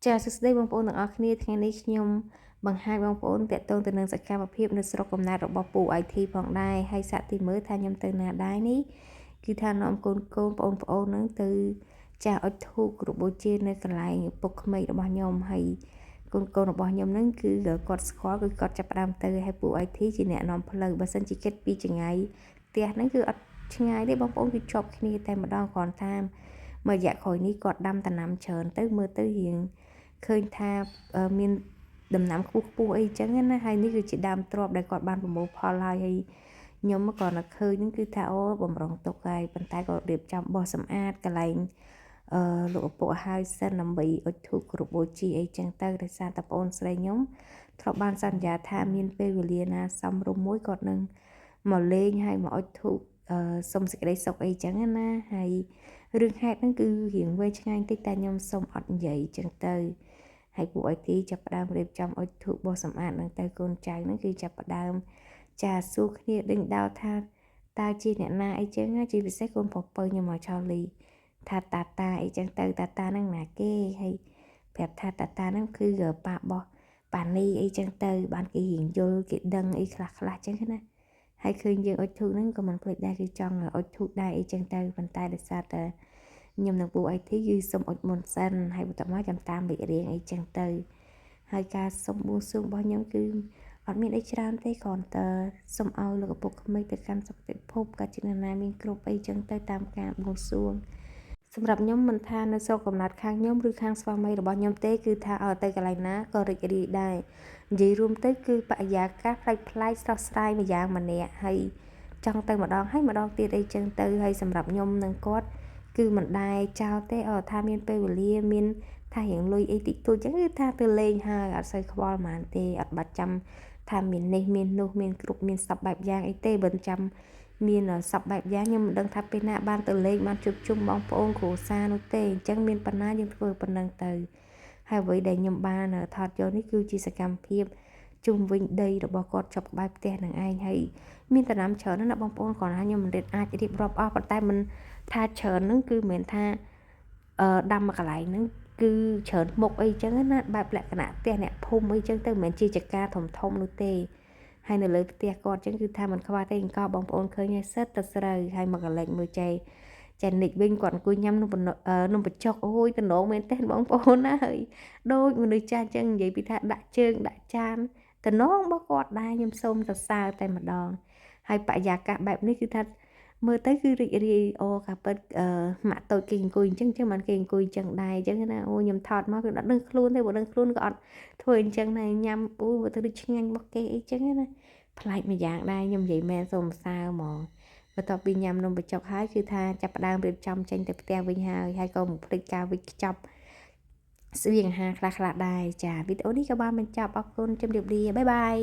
ចាសួស្តីបងប្អូនទាំងអស់គ្នាថ្ងៃនេះខ្ញុំបង្ហាញបងប្អូនតាក់ទងទៅនឹងសកម្មភាពនៅស្រុកកំណើតរបស់ពូ IT ផងដែរហើយសាក់ទីមើលថាខ្ញុំទៅណាដែរនេះគឺថានាំកូនបងប្អូននឹងទៅចាស់អុជធូបគោរពបូជានៅកន្លែងពុកក្មេករបស់ខ្ញុំហើយកូនរបស់ខ្ញុំនឹងគឺគាត់ស្គាល់គឺគាត់ចាប់ផ្ដើមទៅហើយពូ IT ជាអ្នកនាំផ្លូវបើសិនជាគិតពីចម្ងាយផ្ទះហ្នឹងគឺអត់ឆ្ងាយទេបងប្អូនគឺជាប់គ្នាតែម្ដងគ្រាន់តែមួយរយៈក្រោយនេះគាត់ដាំដំណាំច្រើនទៅមើលទៅរៀងឃើញថាមានដំណាំខ្ពស់អីចឹងណាហើយនេះគឺជាដើមទ្របដែលគាត់បានប្រមូលផលហើយខ្ញុំក៏នឹកឃើញហ្នឹងគឺថាអូបំរុងទុកហើយប៉ុន្តែក៏រៀបចំបោះសម្អាតកន្លែងលោកឪពុកហើយសិនដើម្បីអុជធូបគោរពបូជាអីចឹងទៅដោយសារតែប្អូនស្រីខ្ញុំធ្លាប់បានសន្យាថាមានពេលវេលាណាសមរម្យមួយគាត់នឹងមកលេងហើយមកអុជធូបសុំសេចក្តីសុខអីចឹងណាហើយរឿងហេតុហ្នឹងគឺរៀងវែងឆ្ងាយតិចតែខ្ញុំសុំអត់និយាយចឹងទៅហើយពួកអីទីចាប់ផ្ដើមរៀបចំអុជធូបបោះសម្អាតហ្នឹងទៅកូនចៅហ្នឹងគឺចាប់ផ្ដើមចាសួរគ្នាដេញដោលថាតើជាអ្នកណាអីចឹងជាពិសេសកូនប្រុសពៅខ្ញុំមកឆោលីថាតាអីចឹងទៅតាហ្នឹងណាគេហើយប្រាប់ថាតាហ្នឹងគឺប៉ាបោះប៉ានីអីចឹងទៅបានគេរៀងយល់គេដឹងអីខ្លះចឹងណាហើយឃើញយើងអុជធូបហ្នឹងក៏មិនភ្លេចដែរគឺចង់អុជធូបដែរអីចឹងទៅប៉ុន្តែដោយសារតែខ្ញុំនឹងពូ IT គឺសុំអុជមុនសិនហើយបន្ទាប់មកចាំតាមលេខរៀងអីចឹងទៅហើយការសុំបួងសួងរបស់ខ្ញុំគឺអត់មានអីច្រើនទេគ្រាន់តែសុំឲ្យលោកឪពុកក្មេកទៅកាន់សុគតិភពក៏ជាណាមានគ្រប់អីចឹងទៅតាមការបួងសួងសម្រាប់ខ្ញុំមិនថានៅស្រុកកំណើតខាងខ្ញុំឬខាងស្វាមីរបស់ខ្ញុំទេគឺថាឲ្យទៅកន្លែងណាក៏រីករាយដែរនិយាយរួមទៅគឺបរិយាកាសប្លែកស្រស់ស្រាយម្យ៉ាងម្នាក់ហើយចង់ទៅម្ដងហើយម្ដងទៀតអីចឹងទៅហើយសម្រាប់ខ្ញុំនឹងគាត់គឺមិនដែរចោលទេថាមានពេលវេលាមានថារៀងលុយអីតិចតួចចឹងគឺថាទៅលេងហើយអត់សូវខ្វល់ហ្មងទេអត់បាច់ចាំថាមាននេះមាននោះមានគ្រប់មានសពបែបយ៉ាងអីទេបើចាំមានសពបែបយ៉ាងខ្ញុំមិនដឹងថាពេលណាបានទៅលេងបានជួបជុំបងប្អូនគ្រួសារនោះទេអញ្ចឹងមានប៉ុណ្ណាយើងធ្វើប៉ុណ្ណឹងទៅហើយអ្វីដែលខ្ញុំបានថតយកនេះគឺជាសកម្មភាពជុំវិញដីរបស់គាត់ជាប់ក្បែរផ្ទះនឹងឯងហើយមានដំណាំច្រើនណាស់បងប្អូនគាត់ថាខ្ញុំមិនអាចរៀបរាប់អស់ប៉ុន្តែមិនថាច្រើនហ្នឹងគឺមិនមែនថាដាំមកកន្លែងហ្នឹងគឺច្រើនមុខអីចឹងណាបែបលក្ខណៈផ្ទះអ្នកភូមិអីចឹងទៅមិនមែនជាចកាធំនោះទេហើយនៅលើផ្ទះគាត់ចឹងគឺថាមិនខ្វះទេអង្គបងប្អូនឃើញហើយសិតទៅស្រូវហើយមកកន្លែងមើលចែនិចវិញគាត់អង្គុយញ៉ាំនំបញ្ចុកអូយតំណងមែនទេបងប្អូនណាហើយដូចមនុស្សចាស់ចឹងនិយាយពីថាដាក់ជើងដាក់ចានតំណងរបស់គាត់ដែរខ្ញុំសូមសរសើរតែម្ដងហើយបរិយាកាសបែបនេះគឺថាមើលទៅគឺរីករាយអូកាពិតម៉ាក់តូចគេអង្គុយអញ្ចឹងបានគេអង្គុយអញ្ចឹងដែរអញ្ចឹងណាអូខ្ញុំថតមកគឺអត់ដឹងខ្លួនទេបើដឹងខ្លួនក៏អត់ធ្វើអញ្ចឹងដែរញ៉ាំអូមើលទៅដូចឆ្ងាញ់របស់គេអីចឹងណាប្លែកម្យ៉ាងដែរខ្ញុំនិយាយមែនសូមសើហ្មងបន្ទាប់ពីញ៉ាំនំបញ្ចុកហើយគឺថាចាប់ផ្ដើមរៀបចំចេញទៅផ្ទះវិញហើយក៏មិនភ្លេចការវិចខ្ចប់ស្បៀងអាហារខ្លះដែរចាវីដេអូនេះក៏បានបញ្ចប់អរគុណជម្រាបលាបាយបាយ